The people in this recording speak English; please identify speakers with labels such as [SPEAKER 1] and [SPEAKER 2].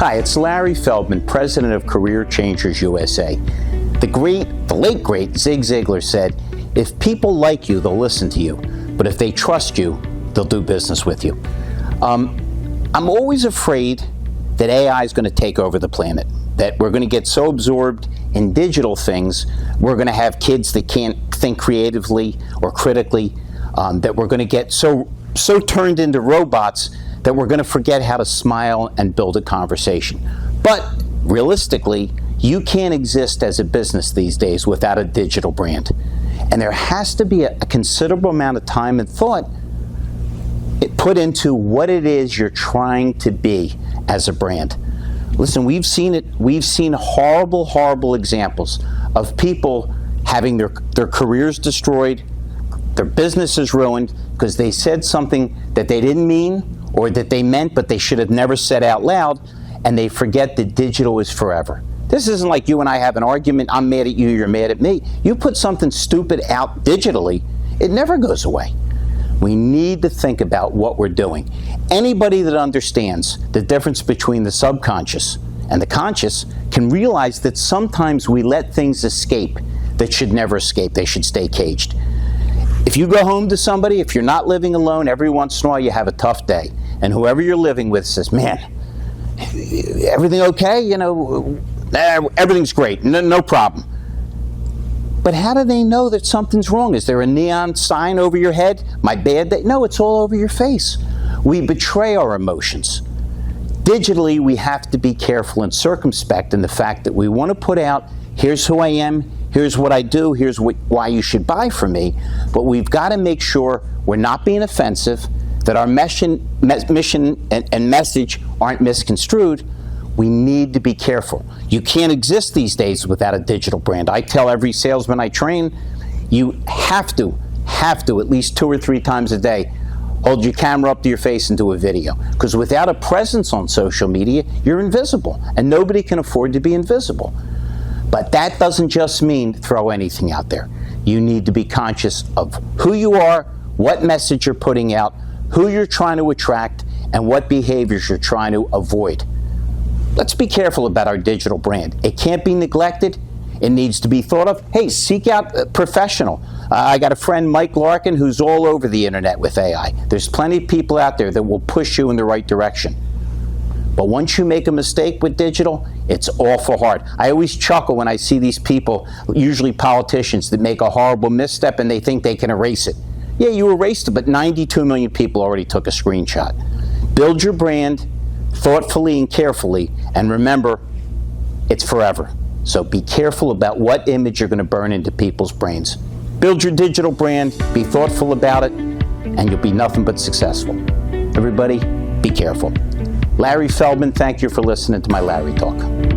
[SPEAKER 1] Hi, it's Larry Feldman, president of Career Changers USA. The late great Zig Ziglar said, if people like you, they'll listen to you. But if they trust you, they'll do business with you. I'm always afraid that AI is going to take over the planet, that we're going to get so absorbed in digital things, we're going to have kids that can't think creatively or critically, that we're going to get so turned into robots that we're going to forget how to smile and build a conversation. But realistically, you can't exist as a business these days without a digital brand. And there has to be a considerable amount of time and thought put into what it is you're trying to be as a brand. Listen, we've seen it. We've seen horrible, horrible examples of people having their careers destroyed, their businesses ruined because they said something that they didn't mean or that they meant but they should have never said out loud, and they forget that digital is forever. This isn't like you and I have an argument, I'm mad at you, you're mad at me. You put something stupid out digitally, it never goes away. We need to think about what we're doing. Anybody that understands the difference between the subconscious and the conscious can realize that sometimes we let things escape that should never escape. They should stay caged. If you go home to somebody, if you're not living alone, every once in a while you have a tough day, and whoever you're living with says, man, everything okay? You know, everything's great, no problem. But how do they know that something's wrong? Is there a neon sign over your head? My bad day? No, it's all over your face. We betray our emotions. Digitally, we have to be careful and circumspect in the fact that we want to put out, here's who I am, here's what I do, here's why you should buy from me. But we've got to make sure we're not being offensive, that our mission and message aren't misconstrued. We need to be careful. You can't exist these days without a digital brand. I tell every salesman I train, you have to at least 2 or 3 times a day, hold your camera up to your face and do a video. Because without a presence on social media, you're invisible. And nobody can afford to be invisible. But that doesn't just mean throw anything out there. You need to be conscious of who you are, what message you're putting out, who you're trying to attract, and what behaviors you're trying to avoid. Let's be careful about our digital brand. It can't be neglected. It needs to be thought of. Hey, seek out a professional. I got a friend, Mike Larkin, who's all over the internet with AI. There's plenty of people out there that will push you in the right direction. But once you make a mistake with digital, it's awful hard. I always chuckle when I see these people, usually politicians, that make a horrible misstep and they think they can erase it. Yeah, you erased it, but 92 million people already took a screenshot. Build your brand thoughtfully and carefully, and remember, it's forever. So be careful about what image you're going to burn into people's brains. Build your digital brand, be thoughtful about it, and you'll be nothing but successful. Everybody, be careful. Larry Feldman, thank you for listening to my Larry Talk.